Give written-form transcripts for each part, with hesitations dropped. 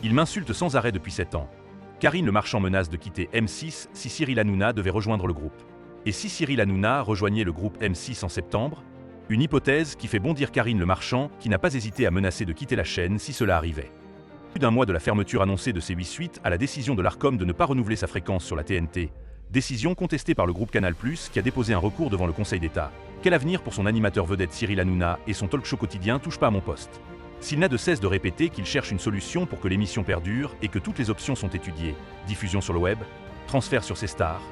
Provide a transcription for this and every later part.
Il m'insulte sans arrêt depuis 7 ans. Karine Le Marchand menace de quitter M6 si Cyril Hanouna devait rejoindre le groupe. Et si Cyril Hanouna rejoignait le groupe M6 en septembre? Une hypothèse qui fait bondir Karine Le Marchand, qui n'a pas hésité à menacer de quitter la chaîne si cela arrivait. Plus d'un mois de la fermeture annoncée de C8 suite à la décision de l'Arcom de ne pas renouveler sa fréquence sur la TNT, décision contestée par le groupe Canal+, qui a déposé un recours devant le Conseil d'État. Quel avenir pour son animateur vedette Cyril Hanouna et son talk-show quotidien Touche pas à mon poste? S'il n'a de cesse de répéter qu'il cherche une solution pour que l'émission perdure et que toutes les options sont étudiées, diffusion sur le web, transfert sur ses stars,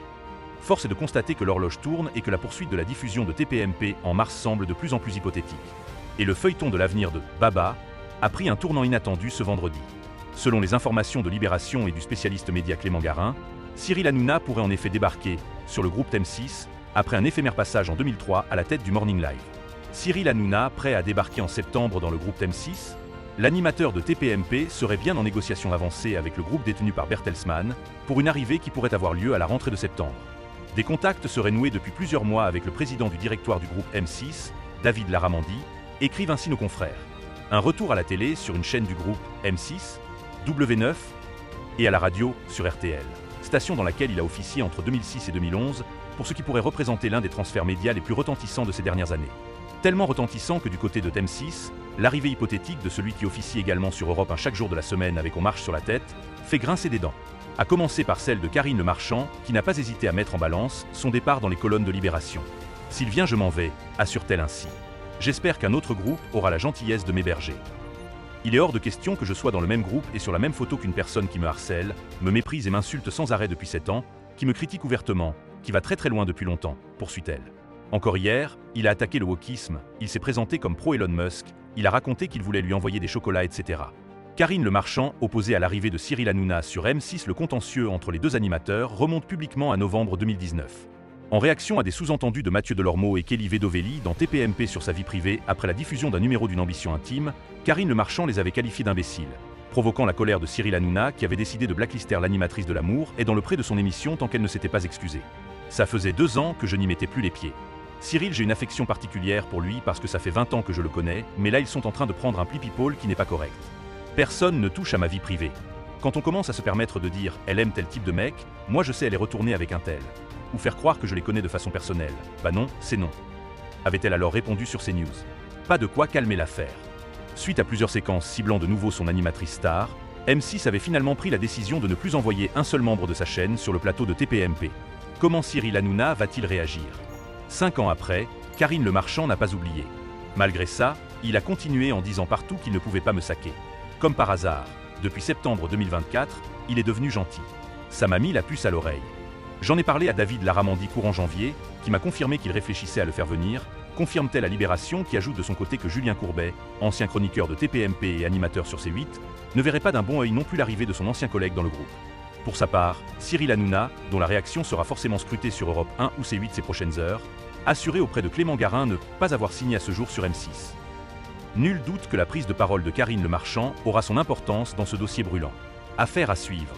force est de constater que l'horloge tourne et que la poursuite de la diffusion de TPMP en mars semble de plus en plus hypothétique. Et le feuilleton de l'avenir de Baba a pris un tournant inattendu ce vendredi. Selon les informations de Libération et du spécialiste média Clément Garin, Cyril Hanouna pourrait en effet débarquer sur le groupe M6 après un éphémère passage en 2003 à la tête du Morning Live. Cyril Hanouna prêt à débarquer en septembre dans le groupe M6? L'animateur de TPMP serait bien en négociation avancée avec le groupe détenu par Bertelsmann pour une arrivée qui pourrait avoir lieu à la rentrée de septembre. Des contacts seraient noués depuis plusieurs mois avec le président du directoire du groupe M6, David Larramendy, écrivent ainsi nos confrères. Un retour à la télé sur une chaîne du groupe M6, W9 et à la radio sur RTL, station dans laquelle il a officié entre 2006 et 2011 pour ce qui pourrait représenter l'un des transferts médias les plus retentissants de ces dernières années. Tellement retentissant que du côté de M6, l'arrivée hypothétique de celui qui officie également sur Europe 1 chaque jour de la semaine avec On marche sur la tête fait grincer des dents. À commencer par celle de Karine Le Marchand, qui n'a pas hésité à mettre en balance son départ dans les colonnes de Libération. « S'il vient, je m'en vais », assure-t-elle ainsi. « J'espère qu'un autre groupe aura la gentillesse de m'héberger. Il est hors de question que je sois dans le même groupe et sur la même photo qu'une personne qui me harcèle, me méprise et m'insulte sans arrêt depuis 7 ans, qui me critique ouvertement, qui va très très loin depuis longtemps », poursuit-elle. Encore hier, il a attaqué le wokisme, il s'est présenté comme pro-Elon Musk, il a raconté qu'il voulait lui envoyer des chocolats, etc. Karine Le Marchand, opposée à l'arrivée de Cyril Hanouna sur M6, le contentieux entre les deux animateurs remonte publiquement à novembre 2019. En réaction à des sous-entendus de Mathieu Delormeau et Kelly Vedovelli dans TPMP sur sa vie privée après la diffusion d'un numéro d'une ambition intime, Karine Le Marchand les avait qualifiés d'imbéciles, provoquant la colère de Cyril Hanouna qui avait décidé de blacklister l'animatrice de l'amour et dans le pré de son émission tant qu'elle ne s'était pas excusée. Ça faisait 2 ans que je n'y mettais plus les pieds. Cyril, j'ai une affection particulière pour lui parce que ça fait 20 ans que je le connais, mais là ils sont en train de prendre un pli-people qui n'est pas correct. Personne ne touche à ma vie privée. Quand on commence à se permettre de dire « elle aime tel type de mec », moi je sais elle est retournée avec un tel. Ou faire croire que je les connais de façon personnelle. Bah non, c'est non. Avait-elle alors répondu sur CNews. Pas de quoi calmer l'affaire. Suite à plusieurs séquences ciblant de nouveau son animatrice star, M6 avait finalement pris la décision de ne plus envoyer un seul membre de sa chaîne sur le plateau de TPMP. Comment Cyril Hanouna va-t-il réagir? 5 ans après, Karine Le Marchand n'a pas oublié. Malgré ça, il a continué en disant partout qu'il ne pouvait pas me saquer. Comme par hasard, depuis septembre 2024, il est devenu gentil. Ça m'a mis la puce à l'oreille. J'en ai parlé à David Larramendy courant janvier, qui m'a confirmé qu'il réfléchissait à le faire venir, confirme-t-elle à Libération qui ajoute de son côté que Julien Courbet, ancien chroniqueur de TPMP et animateur sur C8, ne verrait pas d'un bon œil non plus l'arrivée de son ancien collègue dans le groupe. Pour sa part, Cyril Hanouna, dont la réaction sera forcément scrutée sur Europe 1 ou C8 ces prochaines heures, assurait auprès de Clément Garin ne pas avoir signé à ce jour sur M6. Nul doute que la prise de parole de Karine Le Marchand aura son importance dans ce dossier brûlant. Affaire à suivre.